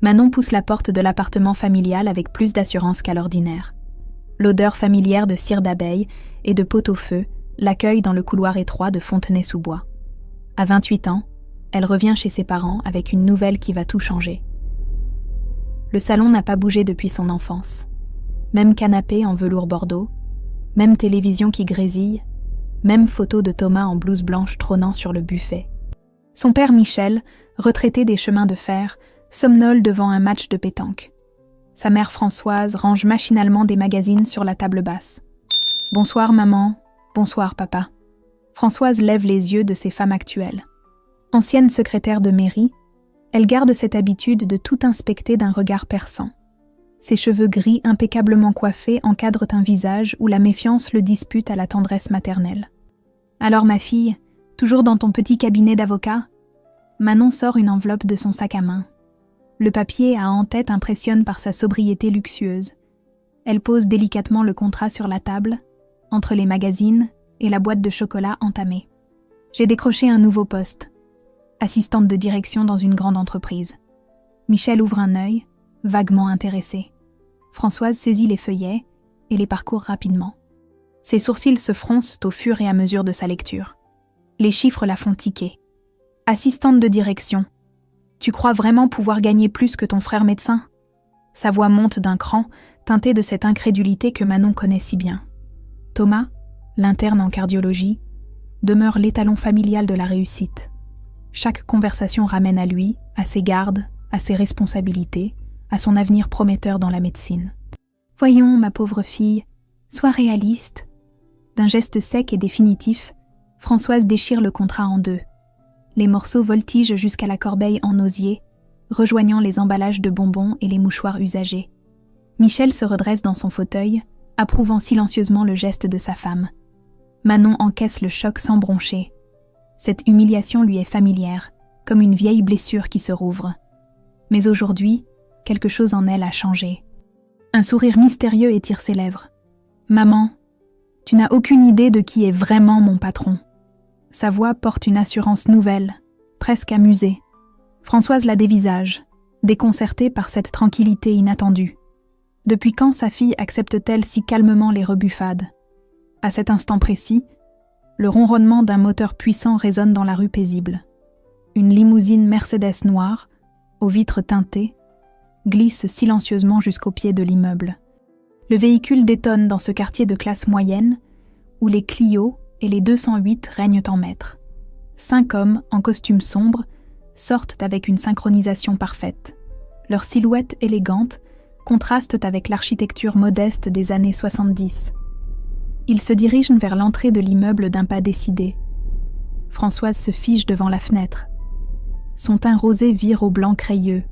Manon pousse la porte de l'appartement familial avec plus d'assurance qu'à l'ordinaire. L'odeur familière de cire d'abeille et de pot-au-feu l'accueille dans le couloir étroit de Fontenay-sous-Bois. À 28 ans, elle revient chez ses parents avec une nouvelle qui va tout changer. Le salon n'a pas bougé depuis son enfance. Même canapé en velours bordeaux, même télévision qui grésille, même photo de Thomas en blouse blanche trônant sur le buffet. Son père Michel, retraité des chemins de fer, somnole devant un match de pétanque. Sa mère Françoise range machinalement des magazines sur la table basse. « Bonsoir maman, bonsoir papa ». Françoise lève les yeux de ses femmes actuelles. Ancienne secrétaire de mairie, elle garde cette habitude de tout inspecter d'un regard perçant. Ses cheveux gris impeccablement coiffés encadrent un visage où la méfiance le dispute à la tendresse maternelle. « Alors ma fille, toujours dans ton petit cabinet d'avocat ?» Manon sort une enveloppe de son sac à main. Le papier à en-tête impressionne par sa sobriété luxueuse. Elle pose délicatement le contrat sur la table, entre les magazines et la boîte de chocolat entamée. J'ai décroché un nouveau poste, assistante de direction dans une grande entreprise. Michel ouvre un œil, vaguement intéressé. Françoise saisit les feuillets et les parcourt rapidement. Ses sourcils se froncent au fur et à mesure de sa lecture. Les chiffres la font tiquer. Assistante de direction. Tu crois vraiment pouvoir gagner plus que ton frère médecin ? Sa voix monte d'un cran, teintée de cette incrédulité que Manon connaît si bien. Thomas, l'interne en cardiologie, demeure l'étalon familial de la réussite. Chaque conversation ramène à lui, à ses gardes, à ses responsabilités, à son avenir prometteur dans la médecine. « Voyons, ma pauvre fille, sois réaliste. » D'un geste sec et définitif, Françoise déchire le contrat en deux. Les morceaux voltigent jusqu'à la corbeille en osier, rejoignant les emballages de bonbons et les mouchoirs usagés. Michel se redresse dans son fauteuil, approuvant silencieusement le geste de sa femme. Manon encaisse le choc sans broncher. Cette humiliation lui est familière, comme une vieille blessure qui se rouvre. Mais aujourd'hui, quelque chose en elle a changé. Un sourire mystérieux étire ses lèvres. « Maman, tu n'as aucune idée de qui est vraiment mon patron. » Sa voix porte une assurance nouvelle, presque amusée. Françoise la dévisage, déconcertée par cette tranquillité inattendue. Depuis quand sa fille accepte-t-elle si calmement les rebuffades ? À cet instant précis, le ronronnement d'un moteur puissant résonne dans la rue paisible. Une limousine Mercedes noire, aux vitres teintées, glisse silencieusement jusqu'au pied de l'immeuble. Le véhicule détonne dans ce quartier de classe moyenne, où les Clio et les 208 règnent en maître. 5 hommes, en costume sombre, sortent avec une synchronisation parfaite. Leurs silhouettes élégantes contrastent avec l'architecture modeste des années 70. Ils se dirigent vers l'entrée de l'immeuble d'un pas décidé. Françoise se fige devant la fenêtre. Son teint rosé vire au blanc crayeux.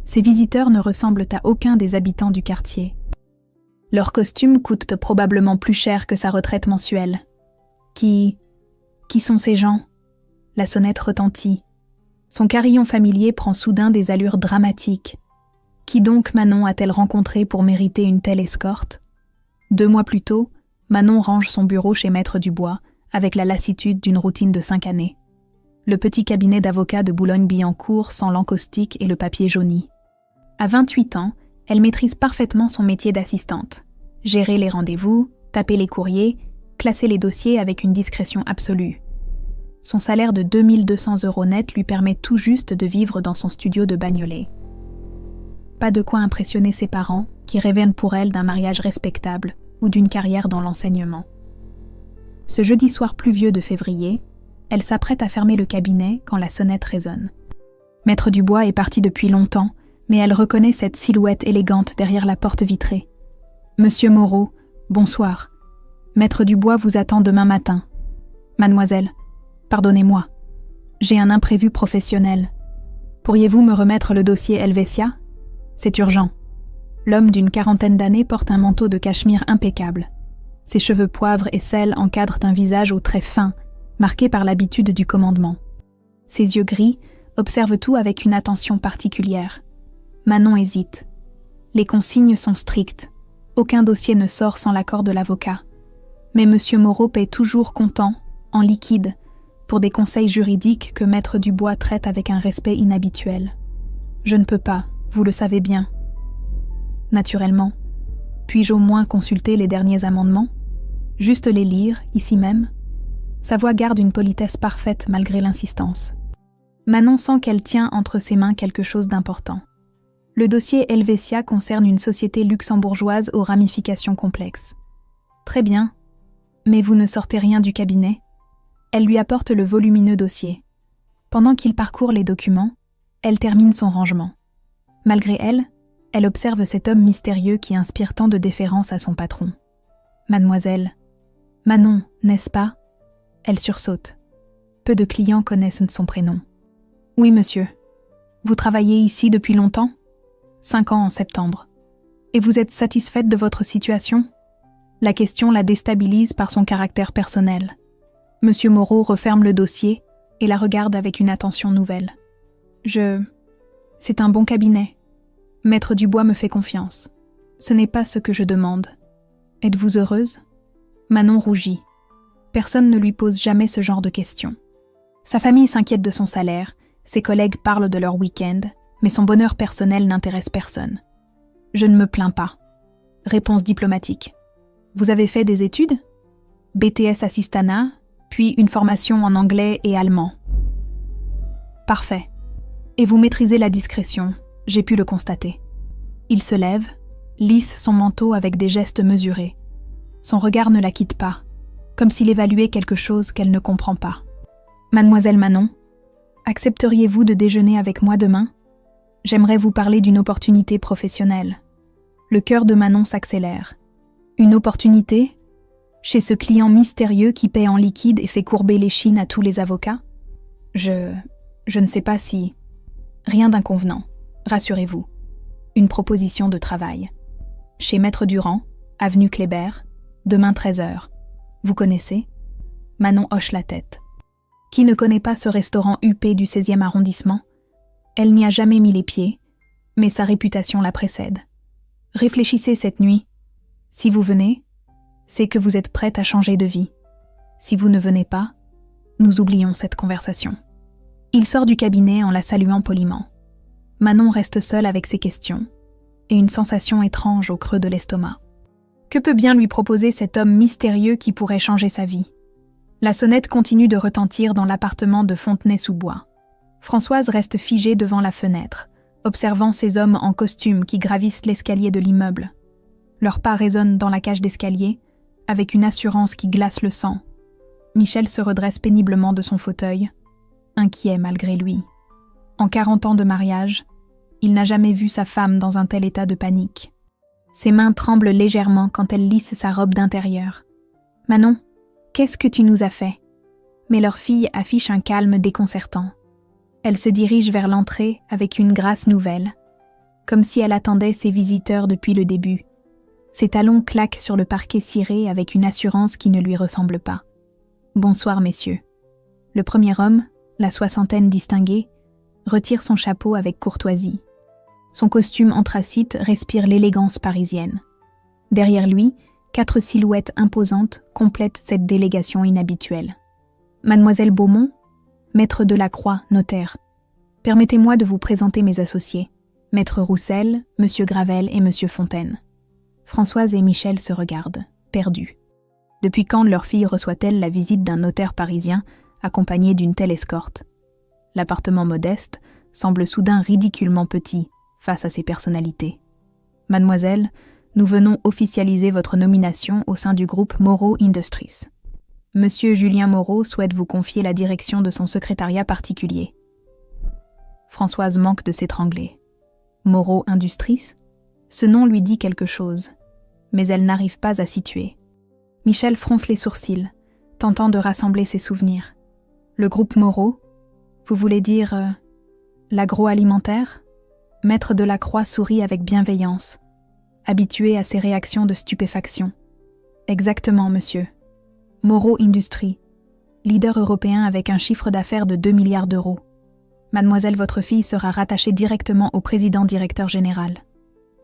Ces visiteurs ne ressemblent à aucun des habitants du quartier. Leurs costumes coûtent probablement plus cher que sa retraite mensuelle. Qui sont ces gens ? La sonnette retentit. Son carillon familier prend soudain des allures dramatiques. Qui donc Manon a-t-elle rencontré pour mériter une telle escorte ? 2 mois plus tôt, Manon range son bureau chez Maître Dubois, avec la lassitude d'une routine de 5 années. Le petit cabinet d'avocat de Boulogne-Billancourt sans l'encaustique et le papier jauni. À 28 ans, elle maîtrise parfaitement son métier d'assistante. Gérer les rendez-vous, taper les courriers, classer les dossiers avec une discrétion absolue. Son salaire de 2200 € net lui permet tout juste de vivre dans son studio de Bagnolet. Pas de quoi impressionner ses parents, qui rêvent pour elle d'un mariage respectable ou d'une carrière dans l'enseignement. Ce jeudi soir pluvieux de février, elle s'apprête à fermer le cabinet quand la sonnette résonne. Maître Dubois est parti depuis longtemps, mais elle reconnaît cette silhouette élégante derrière la porte vitrée. « Monsieur Moreau, bonsoir. Maître Dubois vous attend demain matin. Mademoiselle, pardonnez-moi. J'ai un imprévu professionnel. Pourriez-vous me remettre le dossier Helvetia ? C'est urgent. » L'homme d'une 40aine d'années porte un manteau de cachemire impeccable. Ses cheveux poivre et sel encadrent un visage aux traits fins, marqué par l'habitude du commandement. Ses yeux gris observent tout avec une attention particulière. Manon hésite. Les consignes sont strictes. Aucun dossier ne sort sans l'accord de l'avocat. Mais M. Moreau paie toujours comptant, en liquide, pour des conseils juridiques que Maître Dubois traite avec un respect inhabituel. Je ne peux pas, vous le savez bien. Naturellement. Puis-je au moins consulter les derniers amendements? Juste les lire, ici même? Sa voix garde une politesse parfaite malgré l'insistance. Manon sent qu'elle tient entre ses mains quelque chose d'important. Le dossier Helvetia concerne une société luxembourgeoise aux ramifications complexes. Très bien. Mais vous ne sortez rien du cabinet? Elle lui apporte le volumineux dossier. Pendant qu'il parcourt les documents, elle termine son rangement. Malgré elle, elle observe cet homme mystérieux qui inspire tant de déférence à son patron. Mademoiselle. Manon, n'est-ce pas? Elle sursaute. Peu de clients connaissent son prénom. Oui, monsieur. Vous travaillez ici depuis longtemps? 5 ans en septembre. Et vous êtes satisfaite de votre situation? La question la déstabilise par son caractère personnel. Monsieur Moreau referme le dossier et la regarde avec une attention nouvelle. C'est un bon cabinet. Maître Dubois me fait confiance. Ce n'est pas ce que je demande. Êtes-vous heureuse? Manon rougit. Personne ne lui pose jamais ce genre de questions. Sa famille s'inquiète de son salaire, ses collègues parlent de leur week-end, mais son bonheur personnel n'intéresse personne. Je ne me plains pas. Réponse diplomatique. Vous avez fait des études? BTS Assistana, puis une formation en anglais et allemand. Parfait. Et vous maîtrisez la discrétion, j'ai pu le constater. Il se lève, lisse son manteau avec des gestes mesurés. Son regard ne la quitte pas, comme s'il évaluait quelque chose qu'elle ne comprend pas. Mademoiselle Manon, accepteriez-vous de déjeuner avec moi demain? J'aimerais vous parler d'une opportunité professionnelle. Le cœur de Manon s'accélère. Une opportunité? Chez ce client mystérieux qui paie en liquide et fait courber l'échine à tous les avocats? Je ne sais pas si... Rien d'inconvenant, rassurez-vous. Une proposition de travail. Chez Maître Durand, avenue Kléber, demain 13h. Vous connaissez? Manon hoche la tête. Qui ne connaît pas ce restaurant huppé du 16e arrondissement? Elle n'y a jamais mis les pieds, mais sa réputation la précède. Réfléchissez cette nuit. Si vous venez, c'est que vous êtes prête à changer de vie. Si vous ne venez pas, nous oublions cette conversation. Il sort du cabinet en la saluant poliment. Manon reste seule avec ses questions, et une sensation étrange au creux de l'estomac. Que peut bien lui proposer cet homme mystérieux qui pourrait changer sa vie? La sonnette continue de retentir dans l'appartement de Fontenay-sous-Bois. Françoise reste figée devant la fenêtre, observant ces hommes en costume qui gravissent l'escalier de l'immeuble. Leurs pas résonnent dans la cage d'escalier, avec une assurance qui glace le sang. Michel se redresse péniblement de son fauteuil, inquiet malgré lui. En 40 ans de mariage, il n'a jamais vu sa femme dans un tel état de panique. Ses mains tremblent légèrement quand elle lisse sa robe d'intérieur. « Manon, qu'est-ce que tu nous as fait ?» Mais leur fille affiche un calme déconcertant. Elle se dirige vers l'entrée avec une grâce nouvelle, comme si elle attendait ses visiteurs depuis le début. Ses talons claquent sur le parquet ciré avec une assurance qui ne lui ressemble pas. « Bonsoir, messieurs. » Le premier homme, la soixantaine distinguée, retire son chapeau avec courtoisie. Son costume anthracite respire l'élégance parisienne. Derrière lui, 4 silhouettes imposantes complètent cette délégation inhabituelle. Mademoiselle Beaumont, maître Delacroix, notaire. Permettez-moi de vous présenter mes associés, maître Roussel, monsieur Gravel et monsieur Fontaine. Françoise et Michel se regardent, perdus. Depuis quand leur fille reçoit-elle la visite d'un notaire parisien accompagné d'une telle escorte? L'appartement modeste semble soudain ridiculement petit face à ces personnalités. Mademoiselle, nous venons officialiser votre nomination au sein du groupe Moreau Industries. Monsieur Julien Moreau souhaite vous confier la direction de son secrétariat particulier. Françoise manque de s'étrangler. Moreau Industries? Ce nom lui dit quelque chose, mais elle n'arrive pas à situer. Michel fronce les sourcils, tentant de rassembler ses souvenirs. Le groupe Moreau? Vous voulez dire l'agroalimentaire? Maître Delacroix sourit avec bienveillance, habitué à ces réactions de stupéfaction. Exactement, monsieur. Moreau Industries, leader européen avec un chiffre d'affaires de 2 milliards d'euros. Mademoiselle, votre fille sera rattachée directement au président-directeur général.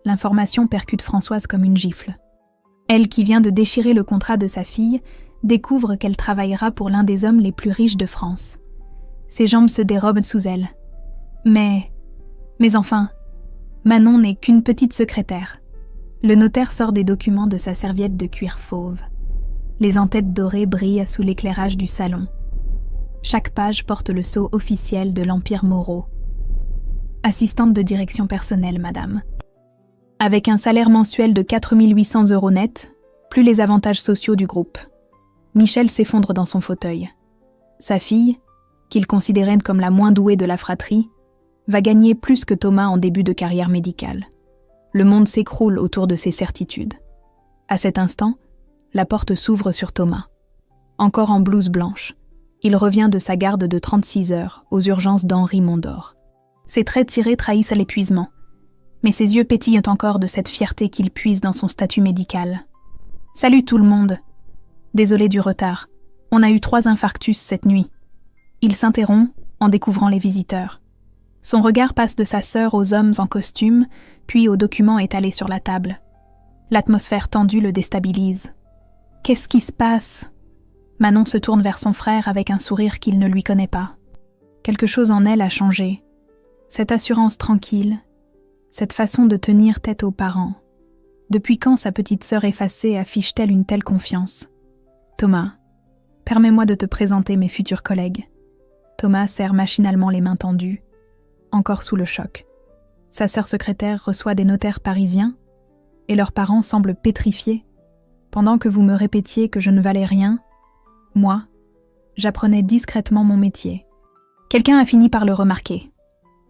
L'information percute Françoise comme une gifle. Elle, qui vient de déchirer le contrat de sa fille, découvre qu'elle travaillera pour l'un des hommes les plus riches de France. Ses jambes se dérobent sous elle. Mais Mais enfin, Manon n'est qu'une petite secrétaire. Le notaire sort des documents de sa serviette de cuir fauve. Les en-têtes dorées brillent sous l'éclairage du salon. Chaque page porte le sceau officiel de l'Empire Moreau. Assistante de direction personnelle, madame. Avec un salaire mensuel de 4 800 € net, plus les avantages sociaux du groupe. Michel s'effondre dans son fauteuil. Sa fille, qu'il considérait comme la moins douée de la fratrie, va gagner plus que Thomas en début de carrière médicale. Le monde s'écroule autour de ses certitudes. À cet instant, la porte s'ouvre sur Thomas. Encore en blouse blanche, il revient de sa garde de 36 heures aux urgences d'Henri Mondor. Ses traits tirés trahissent l'épuisement, mais ses yeux pétillent encore de cette fierté qu'il puise dans son statut médical. « Salut tout le monde. Désolé du retard. On a eu 3 infarctus cette nuit. » Il s'interrompt en découvrant les visiteurs. Son regard passe de sa sœur aux hommes en costume, puis aux documents étalés sur la table. L'atmosphère tendue le déstabilise. « Qu'est-ce qui se passe ?» Manon se tourne vers son frère avec un sourire qu'il ne lui connaît pas. Quelque chose en elle a changé. Cette assurance tranquille, cette façon de tenir tête aux parents. Depuis quand sa petite sœur effacée affiche-t-elle une telle confiance ? Thomas, permets-moi de te présenter mes futurs collègues. Thomas serre machinalement les mains tendues, encore sous le choc. Sa sœur secrétaire reçoit des notaires parisiens et leurs parents semblent pétrifiés. Pendant que vous me répétiez que je ne valais rien, moi, j'apprenais discrètement mon métier. Quelqu'un a fini par le remarquer.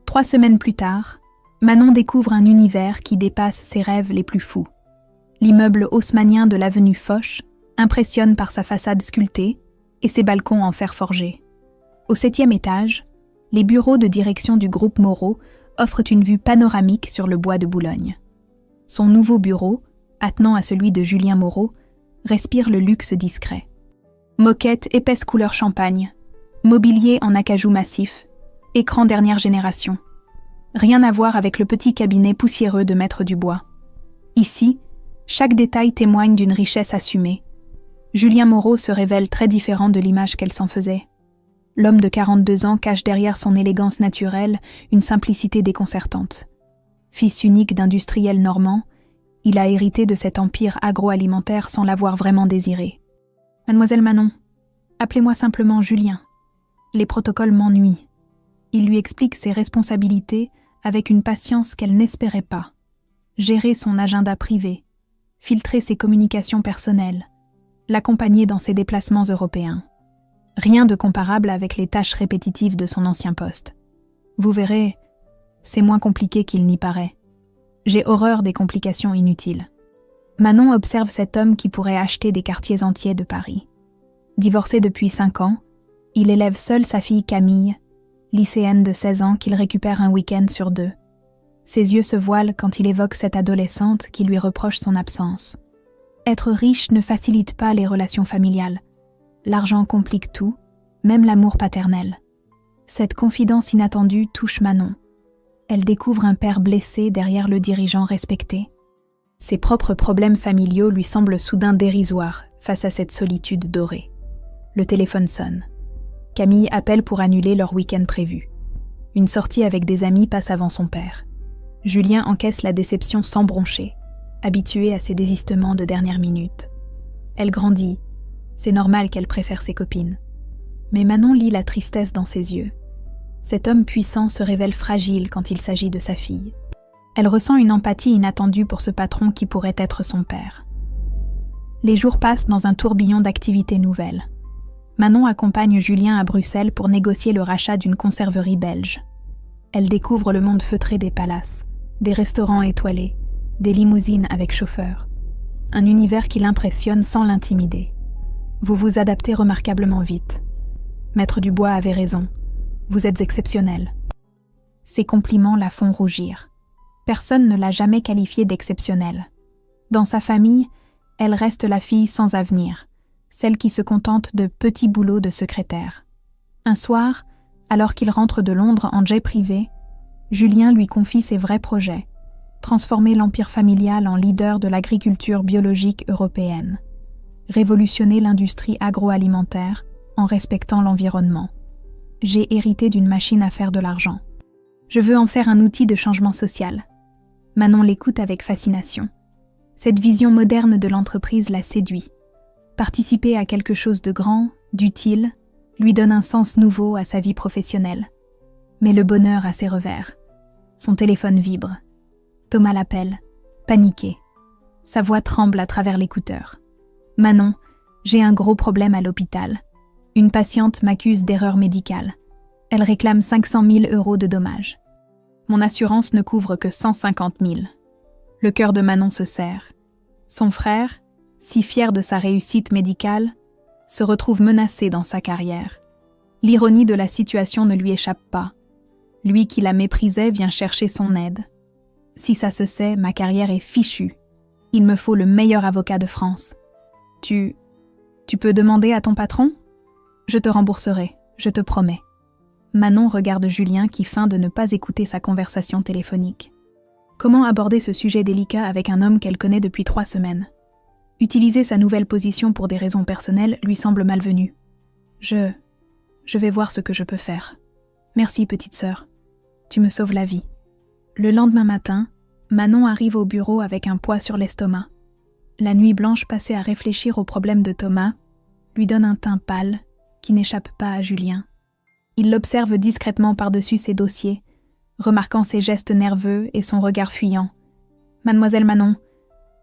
3 semaines plus tard, Manon découvre un univers qui dépasse ses rêves les plus fous. L'immeuble haussmannien de l'avenue Foch impressionne par sa façade sculptée et ses balcons en fer forgé. Au 7e étage, les bureaux de direction du groupe Moreau offrent une vue panoramique sur le bois de Boulogne. Son nouveau bureau, attenant à celui de Julien Moreau, respire le luxe discret. Moquette épaisse couleur champagne, mobilier en acajou massif, écran dernière génération. Rien à voir avec le petit cabinet poussiéreux de Maître Dubois. Ici, chaque détail témoigne d'une richesse assumée. Julien Moreau se révèle très différent de l'image qu'elle s'en faisait. L'homme de 42 ans cache derrière son élégance naturelle une simplicité déconcertante. Fils unique d'industriels normands, il a hérité de cet empire agroalimentaire sans l'avoir vraiment désiré. « Mademoiselle Manon, appelez-moi simplement Julien. Les protocoles m'ennuient. » Il lui explique ses responsabilités avec une patience qu'elle n'espérait pas. Gérer son agenda privé, filtrer ses communications personnelles, l'accompagner dans ses déplacements européens. Rien de comparable avec les tâches répétitives de son ancien poste. Vous verrez, c'est moins compliqué qu'il n'y paraît. J'ai horreur des complications inutiles. Manon observe cet homme qui pourrait acheter des quartiers entiers de Paris. Divorcé depuis 5 ans, il élève seul sa fille Camille, lycéenne de 16 ans qu'il récupère un week-end sur 2. Ses yeux se voilent quand il évoque cette adolescente qui lui reproche son absence. Être riche ne facilite pas les relations familiales. L'argent complique tout, même l'amour paternel. Cette confidence inattendue touche Manon. Elle découvre un père blessé derrière le dirigeant respecté. Ses propres problèmes familiaux lui semblent soudain dérisoires face à cette solitude dorée. Le téléphone sonne. Camille appelle pour annuler leur week-end prévu. Une sortie avec des amis passe avant son père. Julien encaisse la déception sans broncher, habitué à ses désistements de dernière minute. Elle grandit, c'est normal qu'elle préfère ses copines. Mais Manon lit la tristesse dans ses yeux. Cet homme puissant se révèle fragile quand il s'agit de sa fille. Elle ressent une empathie inattendue pour ce patron qui pourrait être son père. Les jours passent dans un tourbillon d'activités nouvelles. Manon accompagne Julien à Bruxelles pour négocier le rachat d'une conserverie belge. Elle découvre le monde feutré des palaces, des restaurants étoilés, des limousines avec chauffeur. Un univers qui l'impressionne sans l'intimider. Vous vous adaptez remarquablement vite. Maître Dubois avait raison. Vous êtes exceptionnel. Ses compliments la font rougir. Personne ne l'a jamais qualifiée d'exceptionnelle. Dans sa famille, elle reste la fille sans avenir, celle qui se contente de petits boulots de secrétaire. Un soir, alors qu'il rentre de Londres en jet privé, Julien lui confie ses vrais projets, transformer l'empire familial en leader de l'agriculture biologique européenne, révolutionner l'industrie agroalimentaire en respectant l'environnement. J'ai hérité d'une machine à faire de l'argent. Je veux en faire un outil de changement social. Manon l'écoute avec fascination. Cette vision moderne de l'entreprise la séduit. Participer à quelque chose de grand, d'utile, lui donne un sens nouveau à sa vie professionnelle. Mais le bonheur a ses revers. Son téléphone vibre. Thomas l'appelle, paniqué. Sa voix tremble à travers l'écouteur. « Manon, j'ai un gros problème à l'hôpital. Une patiente m'accuse d'erreur médicale. Elle réclame 500 000 € de dommages. Mon assurance ne couvre que 150 000. Le cœur de Manon se serre. Son frère, si fier de sa réussite médicale, se retrouve menacé dans sa carrière. L'ironie de la situation ne lui échappe pas. Lui qui la méprisait vient chercher son aide. Si ça se sait, ma carrière est fichue. Il me faut le meilleur avocat de France. Tu peux demander à ton patron ? Je te rembourserai, je te promets. Manon regarde Julien qui feint de ne pas écouter sa conversation téléphonique. Comment aborder ce sujet délicat avec un homme qu'elle connaît depuis 3 semaines ? Utiliser sa nouvelle position pour des raisons personnelles lui semble malvenu. Je vais voir ce que je peux faire. Merci, petite sœur. Tu me sauves la vie. Le lendemain matin, Manon arrive au bureau avec un poids sur l'estomac. La nuit blanche passée à réfléchir aux problèmes de Thomas lui donne un teint pâle qui n'échappe pas à Julien. Il l'observe discrètement par-dessus ses dossiers, remarquant ses gestes nerveux et son regard fuyant. « Mademoiselle Manon,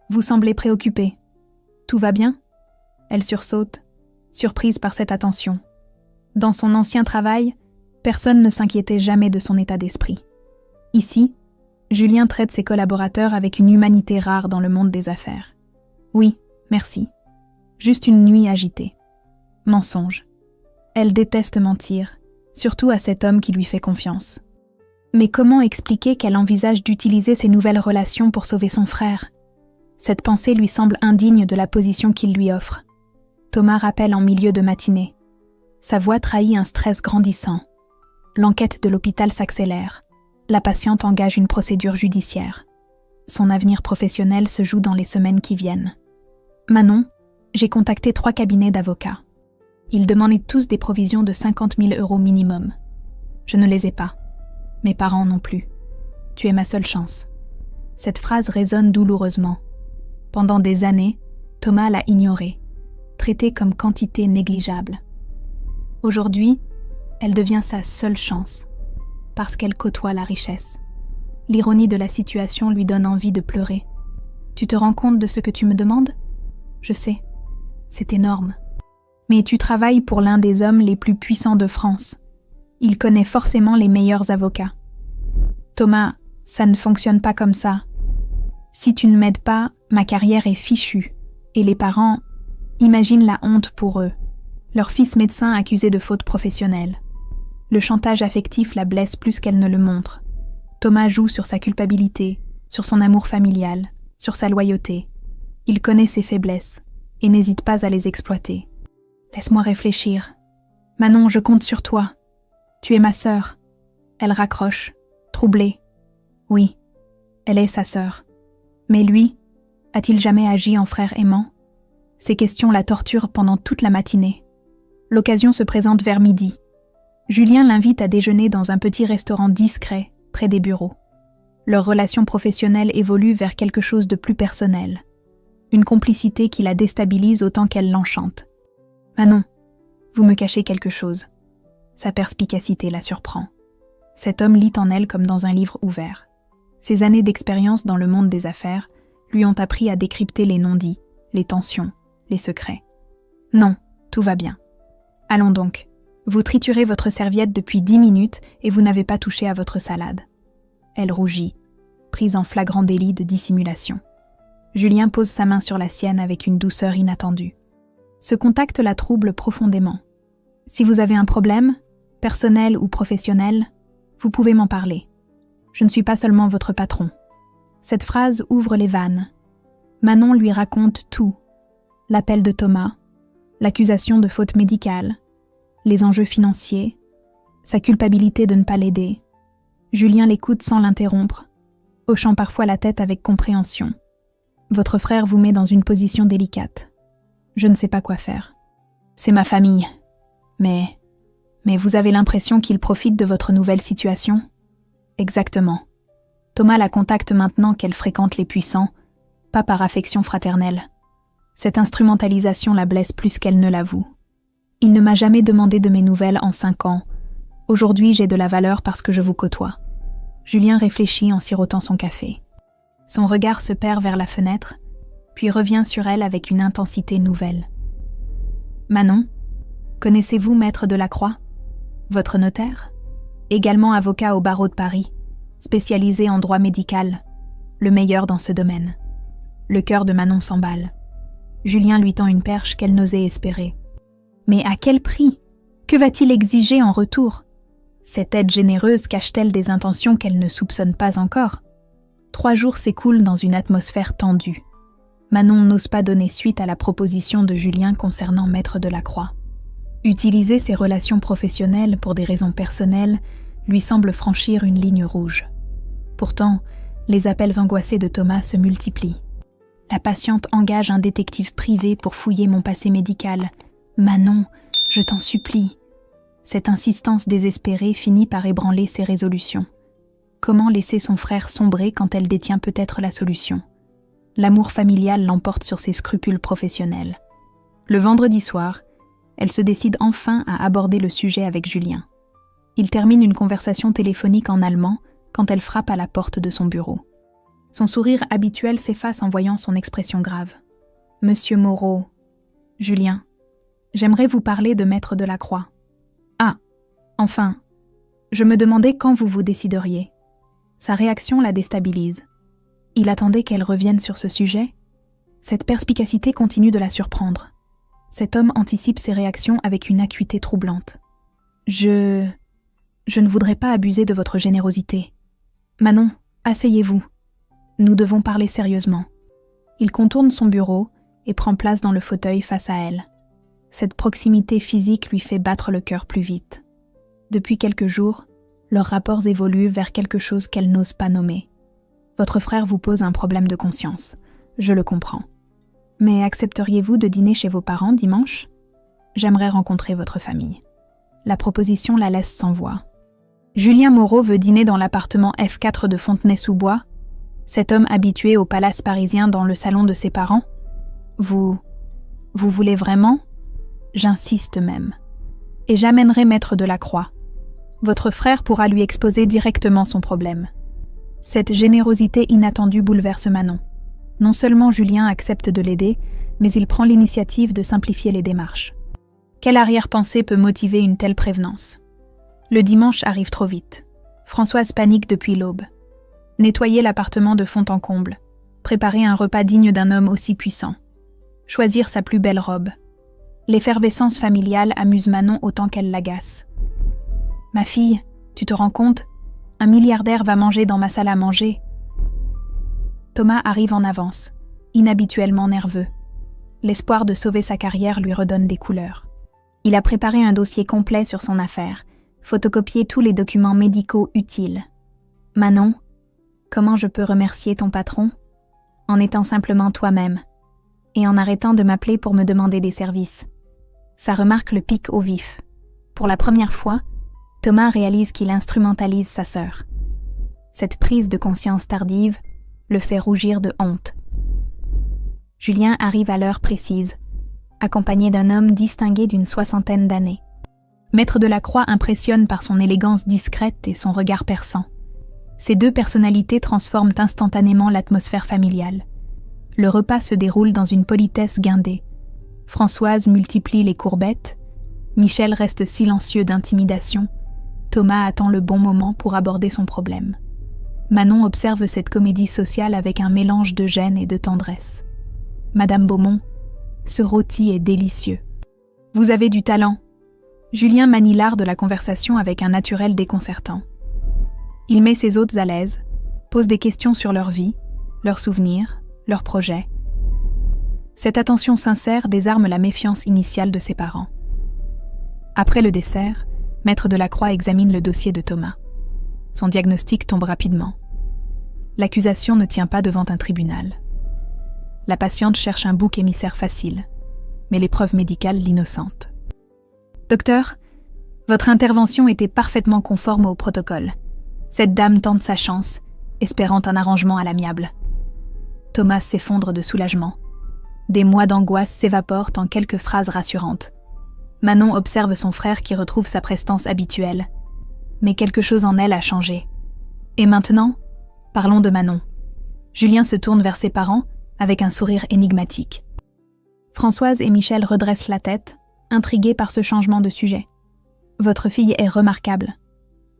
vous semblez préoccupée. Tout va bien ?» Elle sursaute, surprise par cette attention. Dans son ancien travail, personne ne s'inquiétait jamais de son état d'esprit. Ici, Julien traite ses collaborateurs avec une humanité rare dans le monde des affaires. « Oui, merci. Juste une nuit agitée. » Mensonge. Elle déteste mentir, surtout à cet homme qui lui fait confiance. Mais comment expliquer qu'elle envisage d'utiliser ses nouvelles relations pour sauver son frère ? Cette pensée lui semble indigne de la position qu'il lui offre. Thomas rappelle en milieu de matinée. Sa voix trahit un stress grandissant. L'enquête de l'hôpital s'accélère. La patiente engage une procédure judiciaire. Son avenir professionnel se joue dans les semaines qui viennent. Manon, j'ai contacté 3 cabinets d'avocats. Ils demandaient tous des provisions de 50 000 € minimum. Je ne les ai pas. Mes parents non plus. Tu es ma seule chance. Cette phrase résonne douloureusement. Pendant des années, Thomas l'a ignorée, traitée comme quantité négligeable. Aujourd'hui, elle devient sa seule chance, parce qu'elle côtoie la richesse. L'ironie de la situation lui donne envie de pleurer. Tu te rends compte de ce que tu me demandes ? Je sais, c'est énorme. Mais tu travailles pour l'un des hommes les plus puissants de France. Il connaît forcément les meilleurs avocats. Thomas, ça ne fonctionne pas comme ça. Si tu ne m'aides pas, ma carrière est fichue. Et les parents, imagine la honte pour eux. Leur fils médecin accusé de faute professionnelle. Le chantage affectif la blesse plus qu'elle ne le montre. Thomas joue sur sa culpabilité, sur son amour familial, sur sa loyauté. Il connaît ses faiblesses et n'hésite pas à les exploiter. Laisse-moi réfléchir. Manon, je compte sur toi. Tu es ma sœur. Elle raccroche, troublée. Oui, elle est sa sœur. Mais lui, a-t-il jamais agi en frère aimant ? Ces questions la torturent pendant toute la matinée. L'occasion se présente vers midi. Julien l'invite à déjeuner dans un petit restaurant discret, près des bureaux. Leur relation professionnelle évolue vers quelque chose de plus personnel. Une complicité qui la déstabilise autant qu'elle l'enchante. Manon, vous me cachez quelque chose. Sa perspicacité la surprend. Cet homme lit en elle comme dans un livre ouvert. Ses années d'expérience dans le monde des affaires lui ont appris à décrypter les non-dits, les tensions, les secrets. Non, tout va bien. Allons donc. Vous triturez votre serviette depuis 10 minutes et vous n'avez pas touché à votre salade. Elle rougit, prise en flagrant délit de dissimulation. Julien pose sa main sur la sienne avec une douceur inattendue. Ce contact la trouble profondément. Si vous avez un problème, personnel ou professionnel, vous pouvez m'en parler. Je ne suis pas seulement votre patron. Cette phrase ouvre les vannes. Manon lui raconte tout. L'appel de Thomas, l'accusation de faute médicale, les enjeux financiers, sa culpabilité de ne pas l'aider. Julien l'écoute sans l'interrompre, hochant parfois la tête avec compréhension. Votre frère vous met dans une position délicate. Je ne sais pas quoi faire. C'est ma famille. Mais vous avez l'impression qu'il profite de votre nouvelle situation ? Exactement. Thomas la contacte maintenant qu'elle fréquente les puissants, pas par affection fraternelle. Cette instrumentalisation la blesse plus qu'elle ne l'avoue. Il ne m'a jamais demandé de mes nouvelles en 5 ans. Aujourd'hui, j'ai de la valeur parce que je vous côtoie. Julien réfléchit en sirotant son café. Son regard se perd vers la fenêtre, puis revient sur elle avec une intensité nouvelle. Manon, connaissez-vous Maître Delacroix, votre notaire? Également avocat au barreau de Paris, spécialisé en droit médical, le meilleur dans ce domaine. Le cœur de Manon s'emballe. Julien lui tend une perche qu'elle n'osait espérer. Mais à quel prix? Que va-t-il exiger en retour? Cette aide généreuse cache-t-elle des intentions qu'elle ne soupçonne pas encore? 3 jours s'écoulent dans une atmosphère tendue. Manon n'ose pas donner suite à la proposition de Julien concernant Maître Delacroix. Utiliser ses relations professionnelles pour des raisons personnelles lui semble franchir une ligne rouge. Pourtant, les appels angoissés de Thomas se multiplient. La patiente engage un détective privé pour fouiller mon passé médical. Manon, je t'en supplie. Cette insistance désespérée finit par ébranler ses résolutions. Comment laisser son frère sombrer quand elle détient peut-être la solution? L'amour familial l'emporte sur ses scrupules professionnels. Le vendredi soir, elle se décide enfin à aborder le sujet avec Julien. Il termine une conversation téléphonique en allemand quand elle frappe à la porte de son bureau. Son sourire habituel s'efface en voyant son expression grave. « Monsieur Moreau, Julien, j'aimerais vous parler de Maître Delacroix. »« Ah, enfin, je me demandais quand vous vous décideriez. » Sa réaction la déstabilise. Il attendait qu'elle revienne sur ce sujet. Cette perspicacité continue de la surprendre. Cet homme anticipe ses réactions avec une acuité troublante. Je ne voudrais pas abuser de votre générosité. Manon, asseyez-vous. Nous devons parler sérieusement. Il contourne son bureau et prend place dans le fauteuil face à elle. Cette proximité physique lui fait battre le cœur plus vite. Depuis quelques jours, leurs rapports évoluent vers quelque chose qu'elle n'ose pas nommer. Votre frère vous pose un problème de conscience. Je le comprends. Mais accepteriez-vous de dîner chez vos parents dimanche? J'aimerais rencontrer votre famille. La proposition la laisse sans voix. Julien Moreau veut dîner dans l'appartement F4 de Fontenay-sous-Bois. Cet homme habitué au palace parisien dans le salon de ses parents? Vous voulez vraiment? J'insiste même. Et j'amènerai Maître Delacroix. Votre frère pourra lui exposer directement son problème. Cette générosité inattendue bouleverse Manon. Non seulement Julien accepte de l'aider, mais il prend l'initiative de simplifier les démarches. Quelle arrière-pensée peut motiver une telle prévenance? Le dimanche arrive trop vite. Françoise panique depuis l'aube. Nettoyer l'appartement de fond en comble. Préparer un repas digne d'un homme aussi puissant. Choisir sa plus belle robe. L'effervescence familiale amuse Manon autant qu'elle l'agace. « Ma fille, tu te rends compte? Un milliardaire va manger dans ma salle à manger. » Thomas arrive en avance, inhabituellement nerveux. L'espoir de sauver sa carrière lui redonne des couleurs. Il a préparé un dossier complet sur son affaire, photocopié tous les documents médicaux utiles. « Manon, comment je peux remercier ton patron? En étant simplement toi-même, et en arrêtant de m'appeler pour me demander des services. » Sa remarque le pique au vif. Pour la première fois, Thomas réalise qu'il instrumentalise sa sœur. Cette prise de conscience tardive le fait rougir de honte. Julien arrive à l'heure précise, accompagné d'un homme distingué d'une 60aine d'années. Maître Delacroix impressionne par son élégance discrète et son regard perçant. Ces 2 personnalités transforment instantanément l'atmosphère familiale. Le repas se déroule dans une politesse guindée. Françoise multiplie les courbettes, Michel reste silencieux d'intimidation, Thomas attend le bon moment pour aborder son problème. Manon observe cette comédie sociale avec un mélange de gêne et de tendresse. Madame Beaumont, ce rôti est délicieux. Vous avez du talent. Julien manie l'art de la conversation avec un naturel déconcertant. Il met ses hôtes à l'aise, pose des questions sur leur vie, leurs souvenirs, leurs projets. Cette attention sincère désarme la méfiance initiale de ses parents. Après le dessert, Maître Delacroix examine le dossier de Thomas. Son diagnostic tombe rapidement. L'accusation ne tient pas devant un tribunal. La patiente cherche un bouc émissaire facile, mais les preuves médicales l'innocentent. « Docteur, votre intervention était parfaitement conforme au protocole. Cette dame tente sa chance, espérant un arrangement à l'amiable. Thomas s'effondre de soulagement. Des mois d'angoisse s'évaporent en quelques phrases rassurantes. Manon observe son frère qui retrouve sa prestance habituelle. Mais quelque chose en elle a changé. Et maintenant, parlons de Manon. Julien se tourne vers ses parents avec un sourire énigmatique. Françoise et Michel redressent la tête, intrigués par ce changement de sujet. Votre fille est remarquable.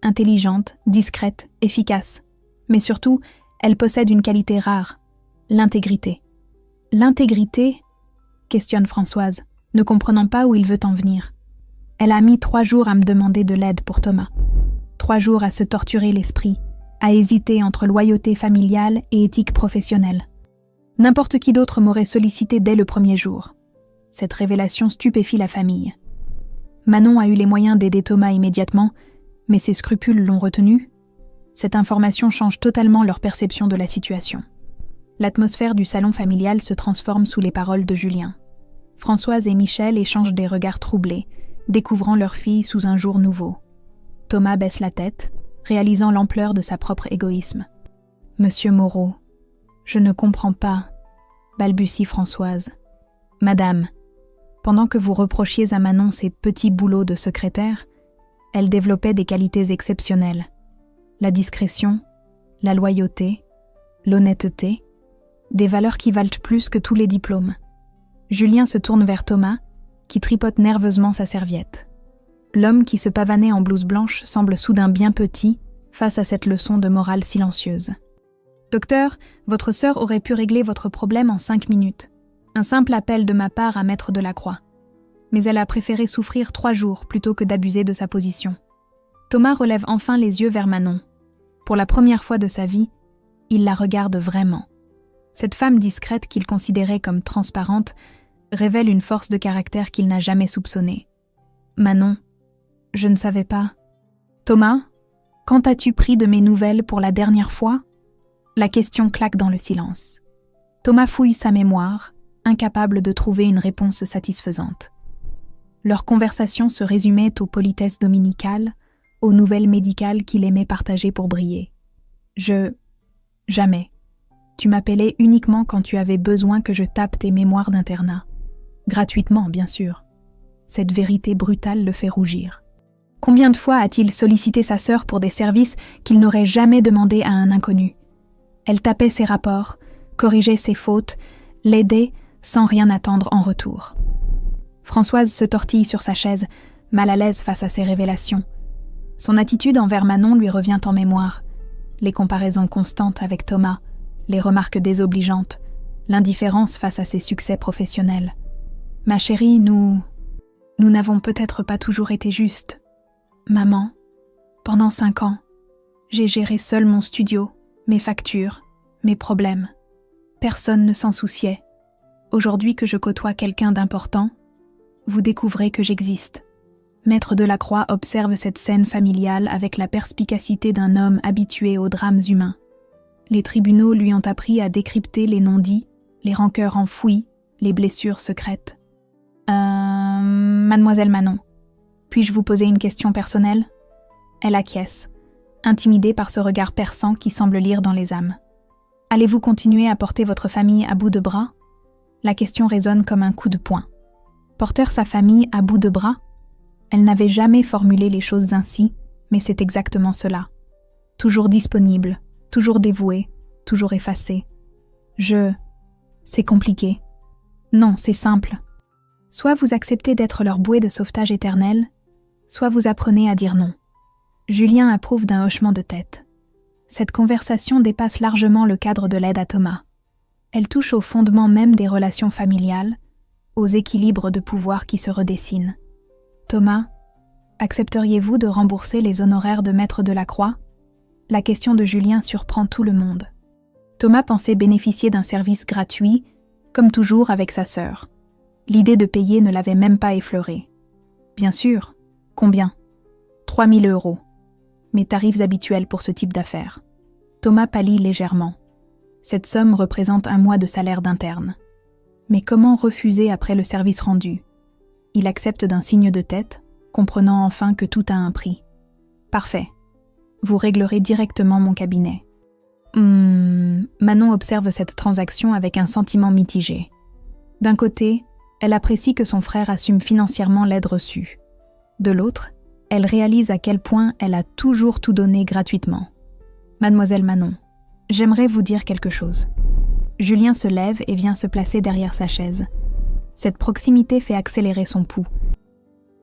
Intelligente, discrète, efficace. Mais surtout, elle possède une qualité rare, l'intégrité. L'intégrité ? Questionne Françoise, ne comprenant pas où il veut en venir. Elle a mis 3 jours à me demander de l'aide pour Thomas. 3 jours à se torturer l'esprit, à hésiter entre loyauté familiale et éthique professionnelle. N'importe qui d'autre m'aurait sollicité dès le premier jour. Cette révélation stupéfie la famille. Manon a eu les moyens d'aider Thomas immédiatement, mais ses scrupules l'ont retenu. Cette information change totalement leur perception de la situation. L'atmosphère du salon familial se transforme sous les paroles de Julien. Françoise et Michel échangent des regards troublés, découvrant leur fille sous un jour nouveau. Thomas baisse la tête, réalisant l'ampleur de sa propre égoïsme. « Monsieur Moreau, je ne comprends pas, » balbutie Françoise. « Madame, pendant que vous reprochiez à Manon ses petits boulots de secrétaire, elle développait des qualités exceptionnelles. La discrétion, la loyauté, l'honnêteté, des valeurs qui valent plus que tous les diplômes. » Julien se tourne vers Thomas, qui tripote nerveusement sa serviette. L'homme qui se pavanait en blouse blanche semble soudain bien petit face à cette leçon de morale silencieuse. « Docteur, votre sœur aurait pu régler votre problème en 5 minutes. Un simple appel de ma part à Maître Delacroix. Mais elle a préféré souffrir 3 jours plutôt que d'abuser de sa position. » Thomas relève enfin les yeux vers Manon. Pour la première fois de sa vie, il la regarde vraiment. Cette femme discrète qu'il considérait comme transparente révèle une force de caractère qu'il n'a jamais soupçonnée. « Manon, je ne savais pas. »« Thomas, quand as-tu pris de mes nouvelles pour la dernière fois ?» La question claque dans le silence. Thomas fouille sa mémoire, incapable de trouver une réponse satisfaisante. Leur conversation se résumait aux politesses dominicales, aux nouvelles médicales qu'il aimait partager pour briller. Jamais. Tu m'appelais uniquement quand tu avais besoin que je tape tes mémoires d'internat. Gratuitement, bien sûr. Cette vérité brutale le fait rougir. Combien de fois a-t-il sollicité sa sœur pour des services qu'il n'aurait jamais demandés à un inconnu ? Elle tapait ses rapports, corrigeait ses fautes, l'aidait sans rien attendre en retour. Françoise se tortille sur sa chaise, mal à l'aise face à ces révélations. Son attitude envers Manon lui revient en mémoire. Les comparaisons constantes avec Thomas, les remarques désobligeantes, l'indifférence face à ses succès professionnels. « Ma chérie, nous n'avons peut-être pas toujours été justes. Maman, pendant 5 ans, j'ai géré seule mon studio, mes factures, mes problèmes. Personne ne s'en souciait. Aujourd'hui que je côtoie quelqu'un d'important, vous découvrez que j'existe. » Maître Delacroix observe cette scène familiale avec la perspicacité d'un homme habitué aux drames humains. Les tribunaux lui ont appris à décrypter les non-dits, les rancœurs enfouies, les blessures secrètes. Mademoiselle Manon, puis-je vous poser une question personnelle ? Elle acquiesce, intimidée par ce regard perçant qui semble lire dans les âmes. Allez-vous continuer à porter votre famille à bout de bras ? La question résonne comme un coup de poing. Porter sa famille à bout de bras ? Elle n'avait jamais formulé les choses ainsi, mais c'est exactement cela. Toujours disponible, toujours dévouée, toujours effacée. C'est compliqué. Non, c'est simple. Soit vous acceptez d'être leur bouée de sauvetage éternel, soit vous apprenez à dire non. Julien approuve d'un hochement de tête. Cette conversation dépasse largement le cadre de l'aide à Thomas. Elle touche au fondement même des relations familiales, aux équilibres de pouvoir qui se redessinent. Thomas, accepteriez-vous de rembourser les honoraires de Maître Delacroix ? La question de Julien surprend tout le monde. Thomas pensait bénéficier d'un service gratuit, comme toujours avec sa sœur. L'idée de payer ne l'avait même pas effleuré. Bien sûr, combien ? 3 000 €. Mes tarifs habituels pour ce type d'affaires. Thomas pâlit légèrement. Cette somme représente 1 mois de salaire d'interne. Mais comment refuser après le service rendu ? Il accepte d'un signe de tête, comprenant enfin que tout a un prix. Parfait. Vous réglerez directement mon cabinet. Manon observe cette transaction avec un sentiment mitigé. D'un côté, elle apprécie que son frère assume financièrement l'aide reçue. De l'autre, elle réalise à quel point elle a toujours tout donné gratuitement. Mademoiselle Manon, j'aimerais vous dire quelque chose. Julien se lève et vient se placer derrière sa chaise. Cette proximité fait accélérer son pouls.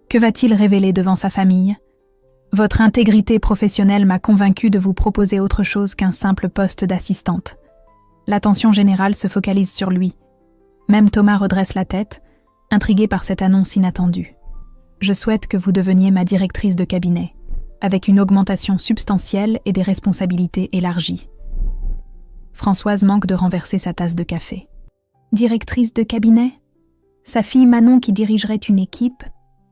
Que va-t-il révéler devant sa famille ? Votre intégrité professionnelle m'a convaincue de vous proposer autre chose qu'un simple poste d'assistante. L'attention générale se focalise sur lui. Même Thomas redresse la tête, intrigué par cette annonce inattendue. Je souhaite que vous deveniez ma directrice de cabinet, avec une augmentation substantielle et des responsabilités élargies. Françoise manque de renverser sa tasse de café. Directrice de cabinet ? Sa fille Manon, qui dirigerait une équipe,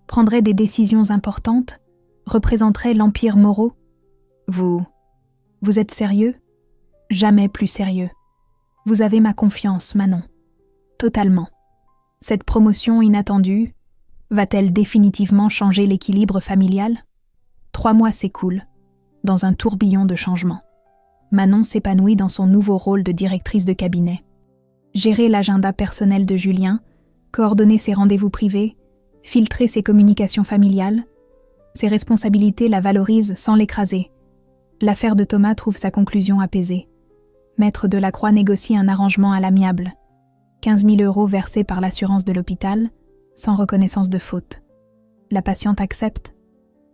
prendrait des décisions importantes, représenterait l'empire Moreau ? Vous êtes sérieux ? Jamais plus sérieux. Vous avez ma confiance, Manon. Totalement. Cette promotion inattendue va-t-elle définitivement changer l'équilibre familial ? 3 mois s'écoulent, dans un tourbillon de changements. Manon s'épanouit dans son nouveau rôle de directrice de cabinet. Gérer l'agenda personnel de Julien, coordonner ses rendez-vous privés, filtrer ses communications familiales, ses responsabilités la valorisent sans l'écraser. L'affaire de Thomas trouve sa conclusion apaisée. Maître Delacroix négocie un arrangement à l'amiable. 15 000 € versés par l'assurance de l'hôpital, sans reconnaissance de faute. La patiente accepte,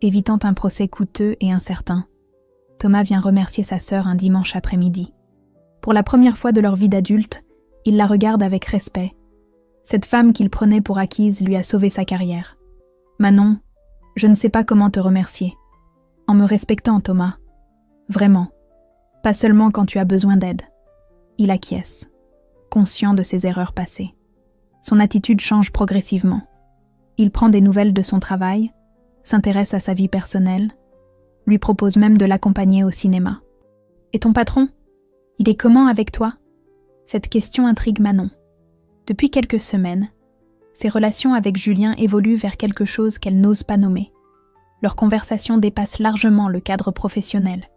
évitant un procès coûteux et incertain. Thomas vient remercier sa sœur un dimanche après-midi. Pour la première fois de leur vie d'adulte, il la regarde avec respect. Cette femme qu'il prenait pour acquise lui a sauvé sa carrière. Manon, je ne sais pas comment te remercier. En me respectant, Thomas. Vraiment. Pas seulement quand tu as besoin d'aide. Il acquiesce, conscient de ses erreurs passées. Son attitude change progressivement. Il prend des nouvelles de son travail, s'intéresse à sa vie personnelle, lui propose même de l'accompagner au cinéma. Et ton patron ? Il est comment avec toi ? Cette question intrigue Manon. Depuis quelques semaines, ses relations avec Julien évoluent vers quelque chose qu'elle n'ose pas nommer. Leur conversation dépasse largement le cadre professionnel.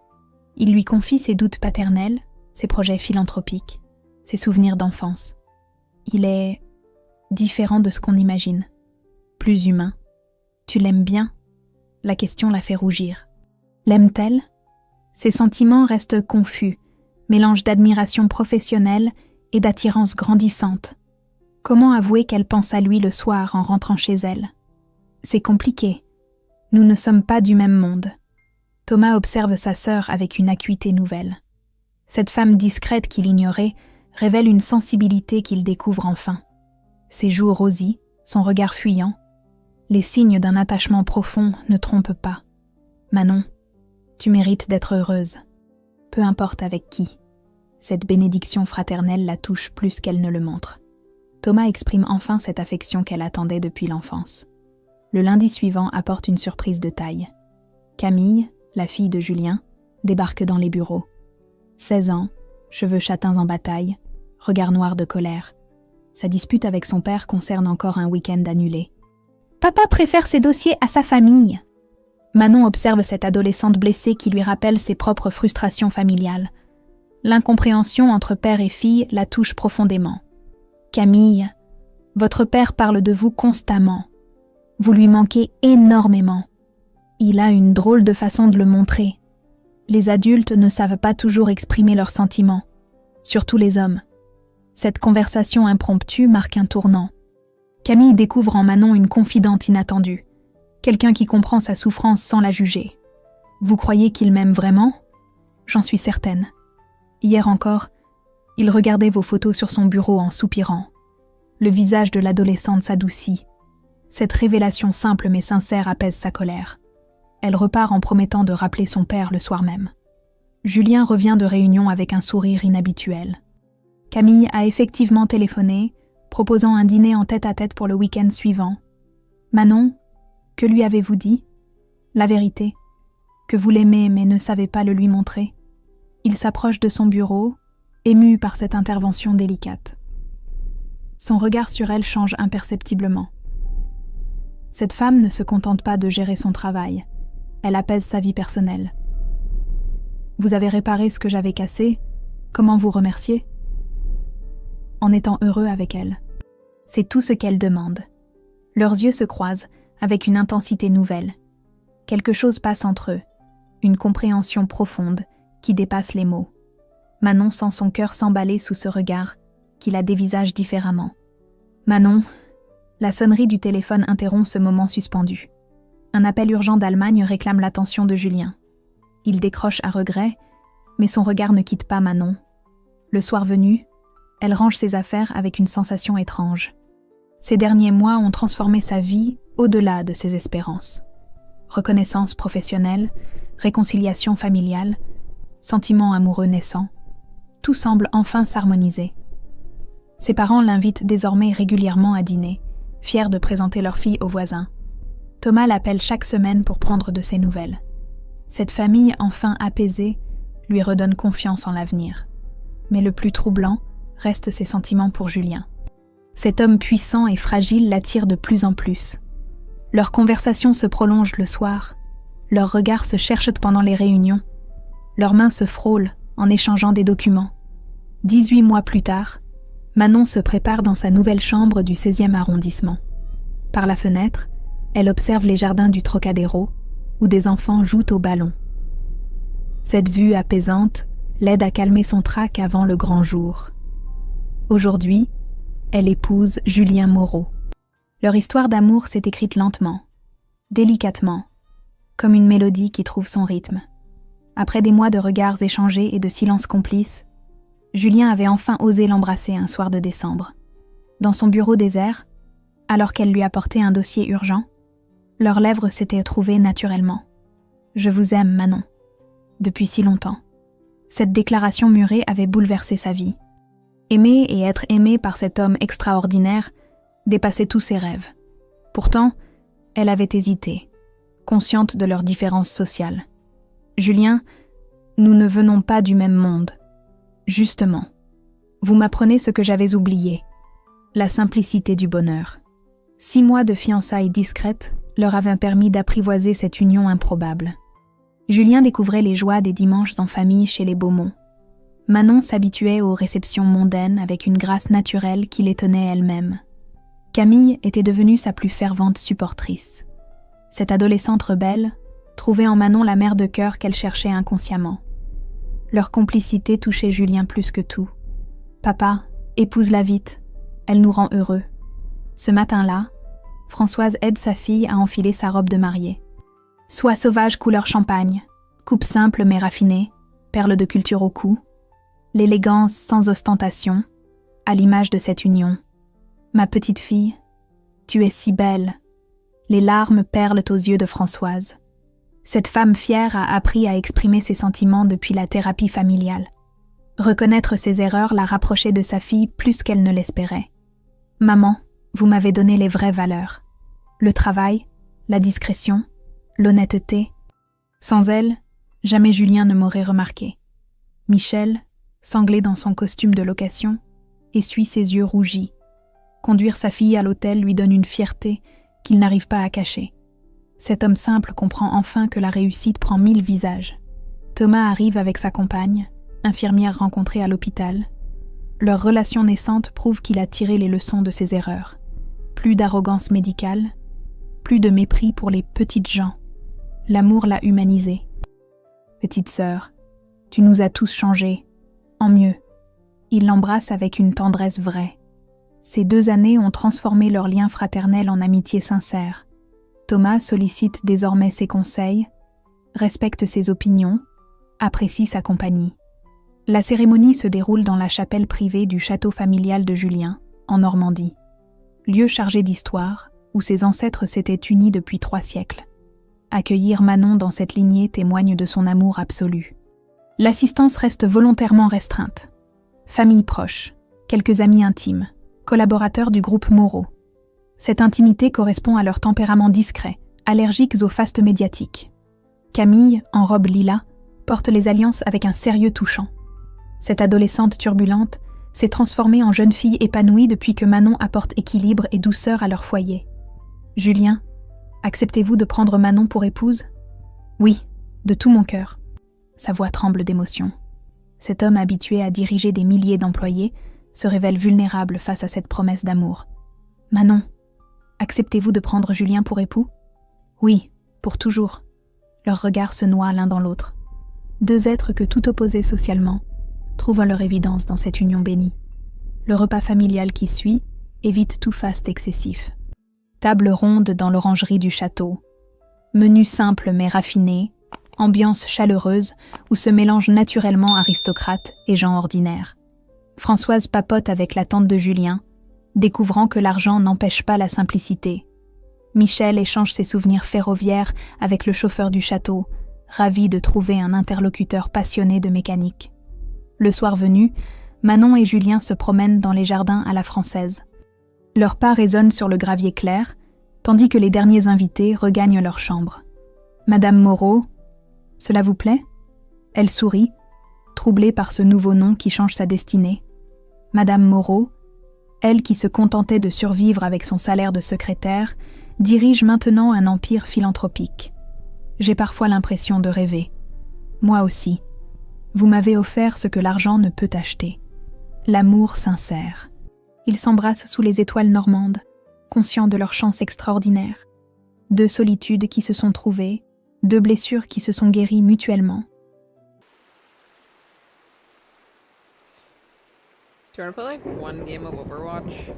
Il lui confie ses doutes paternels, ses projets philanthropiques, ses souvenirs d'enfance. Il est différent de ce qu'on imagine. Plus humain. Tu l'aimes bien ? La question la fait rougir. L'aime-t-elle ? Ses sentiments restent confus, mélange d'admiration professionnelle et d'attirance grandissante. Comment avouer qu'elle pense à lui le soir en rentrant chez elle ? C'est compliqué. Nous ne sommes pas du même monde. Thomas observe sa sœur avec une acuité nouvelle. Cette femme discrète qu'il ignorait révèle une sensibilité qu'il découvre enfin. Ses joues rosies, son regard fuyant, les signes d'un attachement profond ne trompent pas. Manon, tu mérites d'être heureuse. Peu importe avec qui. Cette bénédiction fraternelle la touche plus qu'elle ne le montre. Thomas exprime enfin cette affection qu'elle attendait depuis l'enfance. Le lundi suivant apporte une surprise de taille. Camille, la fille de Julien, débarque dans les bureaux. 16 ans, cheveux châtains en bataille, regard noir de colère. Sa dispute avec son père concerne encore un week-end annulé. Papa préfère ses dossiers à sa famille. Manon observe cette adolescente blessée qui lui rappelle ses propres frustrations familiales. L'incompréhension entre père et fille la touche profondément. Camille, votre père parle de vous constamment. Vous lui manquez énormément. Il a une drôle de façon de le montrer. Les adultes ne savent pas toujours exprimer leurs sentiments, surtout les hommes. Cette conversation impromptue marque un tournant. Camille découvre en Manon une confidente inattendue, quelqu'un qui comprend sa souffrance sans la juger. Vous croyez qu'il m'aime vraiment ? J'en suis certaine. Hier encore, il regardait vos photos sur son bureau en soupirant. Le visage de l'adolescente s'adoucit. Cette révélation simple mais sincère apaise sa colère. Elle repart en promettant de rappeler son père le soir même. Julien revient de réunion avec un sourire inhabituel. Camille a effectivement téléphoné, proposant un dîner en tête-à-tête pour le week-end suivant. Manon, que lui avez-vous dit ? La vérité, que vous l'aimez mais ne savez pas le lui montrer. Il s'approche de son bureau, ému par cette intervention délicate. Son regard sur elle change imperceptiblement. Cette femme ne se contente pas de gérer son travail. Elle apaise sa vie personnelle. Vous avez réparé ce que j'avais cassé. Comment vous remercier ? En étant heureux avec elle. C'est tout ce qu'elle demande. Leurs yeux se croisent avec une intensité nouvelle. Quelque chose passe entre eux, une compréhension profonde qui dépasse les mots. Manon sent son cœur s'emballer sous ce regard qui la dévisage différemment. Manon, la sonnerie du téléphone interrompt ce moment suspendu. Un appel urgent d'Allemagne réclame l'attention de Julien. Il décroche à regret, mais son regard ne quitte pas Manon. Le soir venu, elle range ses affaires avec une sensation étrange. Ces derniers mois ont transformé sa vie au-delà de ses espérances. Reconnaissance professionnelle, réconciliation familiale, sentiments amoureux naissants, tout semble enfin s'harmoniser. Ses parents l'invitent désormais régulièrement à dîner, fiers de présenter leur fille aux voisins. Thomas l'appelle chaque semaine pour prendre de ses nouvelles. Cette famille enfin apaisée lui redonne confiance en l'avenir. Mais le plus troublant reste ses sentiments pour Julien. Cet homme puissant et fragile l'attire de plus en plus. Leurs conversations se prolongent le soir, leurs regards se cherchent pendant les réunions, leurs mains se frôlent en échangeant des documents. 18 mois plus tard, Manon se prépare dans sa nouvelle chambre du 16e arrondissement. Par la fenêtre, elle observe les jardins du Trocadéro, où des enfants jouent au ballon. Cette vue apaisante l'aide à calmer son trac avant le grand jour. Aujourd'hui, elle épouse Julien Moreau. Leur histoire d'amour s'est écrite lentement, délicatement, comme une mélodie qui trouve son rythme. Après des mois de regards échangés et de silences complices, Julien avait enfin osé l'embrasser un soir de décembre. Dans son bureau désert, alors qu'elle lui apportait un dossier urgent, leurs lèvres s'étaient trouvées naturellement. « Je vous aime, Manon. Depuis si longtemps. » Cette déclaration murée avait bouleversé sa vie. Aimer et être aimée par cet homme extraordinaire dépassait tous ses rêves. Pourtant, elle avait hésité, consciente de leurs différences sociales. « Julien, nous ne venons pas du même monde. Justement, vous m'apprenez ce que j'avais oublié, la simplicité du bonheur. » 6 mois de fiançailles discrètes leur avaient permis d'apprivoiser cette union improbable. Julien découvrait les joies des dimanches en famille chez les Beaumont. Manon s'habituait aux réceptions mondaines avec une grâce naturelle qui l'étonnait elle-même. Camille était devenue sa plus fervente supportrice. Cette adolescente rebelle trouvait en Manon la mère de cœur qu'elle cherchait inconsciemment. Leur complicité touchait Julien plus que tout. « Papa, épouse-la vite, elle nous rend heureux. » Ce matin-là, Françoise aide sa fille à enfiler sa robe de mariée. Soie sauvage couleur champagne, coupe simple mais raffinée, perles de culture au cou, l'élégance sans ostentation, à l'image de cette union. Ma petite fille, tu es si belle. Les larmes perlent aux yeux de Françoise. Cette femme fière a appris à exprimer ses sentiments depuis la thérapie familiale. Reconnaître ses erreurs la rapprochait de sa fille plus qu'elle ne l'espérait. Maman, vous m'avez donné les vraies valeurs. Le travail, la discrétion, l'honnêteté. Sans elle, jamais Julien ne m'aurait remarqué. Michel, sanglé dans son costume de location, essuie ses yeux rougis. Conduire sa fille à l'hôtel lui donne une fierté qu'il n'arrive pas à cacher. Cet homme simple comprend enfin que la réussite prend 1000 visages. Thomas arrive avec sa compagne, infirmière rencontrée à l'hôpital. Leur relation naissante prouve qu'il a tiré les leçons de ses erreurs. Plus d'arrogance médicale, plus de mépris pour les petites gens. L'amour l'a humanisé. Petite sœur, tu nous as tous changés, en mieux. Il l'embrasse avec une tendresse vraie. Ces 2 années ont transformé leur lien fraternel en amitié sincère. Thomas sollicite désormais ses conseils, respecte ses opinions, apprécie sa compagnie. La cérémonie se déroule dans la chapelle privée du château familial de Julien, en Normandie. Lieu chargé d'histoire, où ses ancêtres s'étaient unis depuis 3 siècles. Accueillir Manon dans cette lignée témoigne de son amour absolu. L'assistance reste volontairement restreinte. Famille proche, quelques amis intimes, collaborateurs du groupe Moreau. Cette intimité correspond à leur tempérament discret, allergiques aux fastes médiatiques. Camille, en robe lilas, porte les alliances avec un sérieux touchant. Cette adolescente turbulente s'est transformée en jeune fille épanouie depuis que Manon apporte équilibre et douceur à leur foyer. Julien, acceptez-vous de prendre Manon pour épouse ? Oui, de tout mon cœur. Sa voix tremble d'émotion. Cet homme habitué à diriger des milliers d'employés se révèle vulnérable face à cette promesse d'amour. « Manon, acceptez-vous de prendre Julien pour époux ?»« Oui, pour toujours. » Leurs regards se noient l'un dans l'autre. Deux êtres que tout opposés socialement trouvent leur évidence dans cette union bénie. Le repas familial qui suit évite tout faste excessif. Table ronde dans l'orangerie du château. Menu simple mais raffiné, ambiance chaleureuse où se mélangent naturellement aristocrates et gens ordinaires. Françoise papote avec la tante de Julien, découvrant que l'argent n'empêche pas la simplicité. Michel échange ses souvenirs ferroviaires avec le chauffeur du château, ravi de trouver un interlocuteur passionné de mécanique. Le soir venu, Manon et Julien se promènent dans les jardins à la française. Leurs pas résonnent sur le gravier clair, tandis que les derniers invités regagnent leur chambre. Madame Moreau, cela vous plaît ? Elle sourit, troublée par ce nouveau nom qui change sa destinée. Madame Moreau, elle qui se contentait de survivre avec son salaire de secrétaire, dirige maintenant un empire philanthropique. J'ai parfois l'impression de rêver. Moi aussi. Vous m'avez offert ce que l'argent ne peut acheter. L'amour sincère. Ils s'embrassent sous les étoiles normandes, conscients de leur chance extraordinaire. Deux solitudes qui se sont trouvées, deux blessures qui se sont guéries mutuellement. Do you want to play like one game of Overwatch?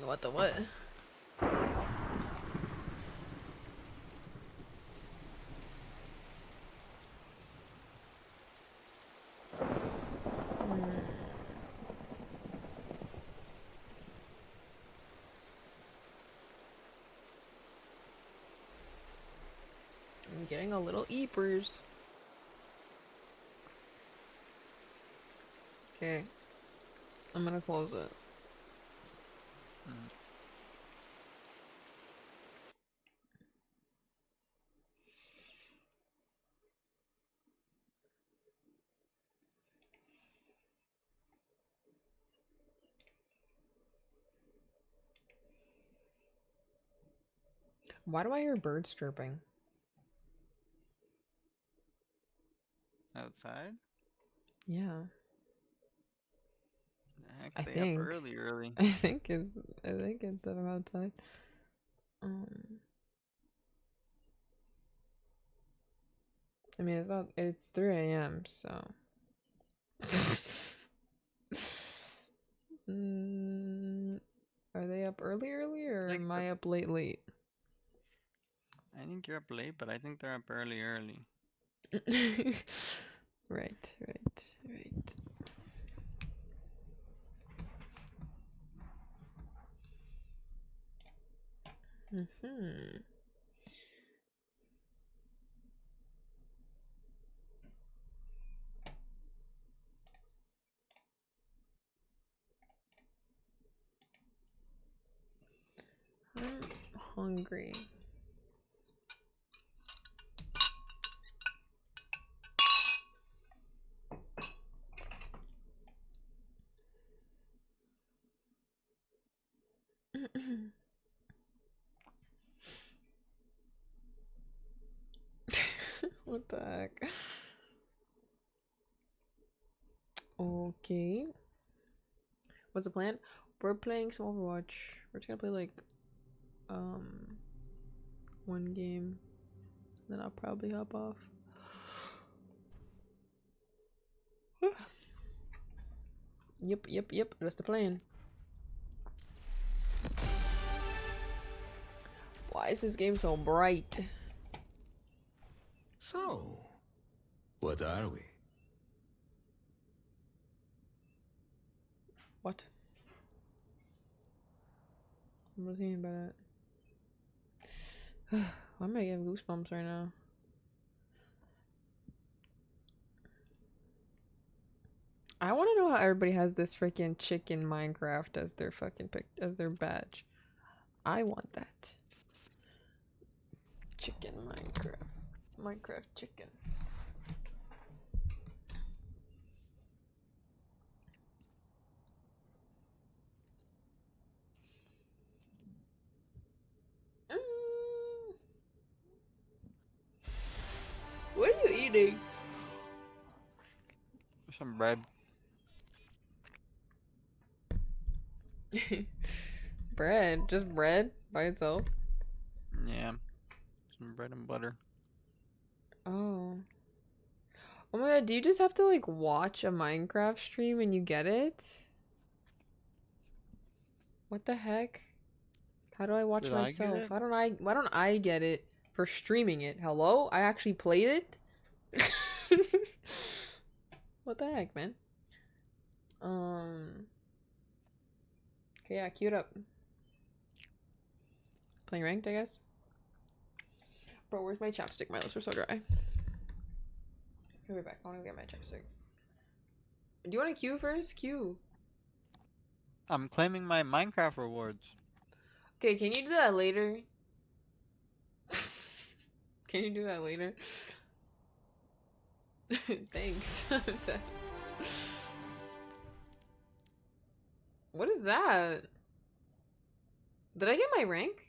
What the what? I'm getting a little eepers. Okay. I'm gonna close it. Why do I hear birds chirping? Outside? Yeah. Heck, I they think. up early. I think it's them outside. I mean it's 3 a.m. so are they up early or Like am I up late? I think you're up late, but I think they're up early. Right. I'm hungry. What the heck? Okay. What's the plan? We're playing some Overwatch. We're just gonna play like one game. Then I'll probably hop off. Yep. That's the plan. Why is this game so bright? So, what are we? What? I'm not thinking about it. Why am I getting goosebumps right now? I want to know how everybody has this freaking chicken Minecraft as their fucking as their badge. I want that. Chicken Minecraft. Minecraft chicken. What are you eating? Some bread. Bread? Just bread by itself? Yeah. Some bread and butter. Oh. Oh my god, do you just have to like watch a Minecraft stream and you get it? What the heck? How do I watch Did I get myself? it? Why don't I get it for streaming it? Hello? I actually played it? What the heck, man? Okay, yeah, queued up. Playing ranked, I guess. Bro, where's my chapstick? My lips are so dry. I'll be back. I want to get my chapstick. Do you want to queue first? Queue. I'm claiming my Minecraft rewards. Okay, can you do that later? Can you do that later? Thanks. What is that? Did I get my rank?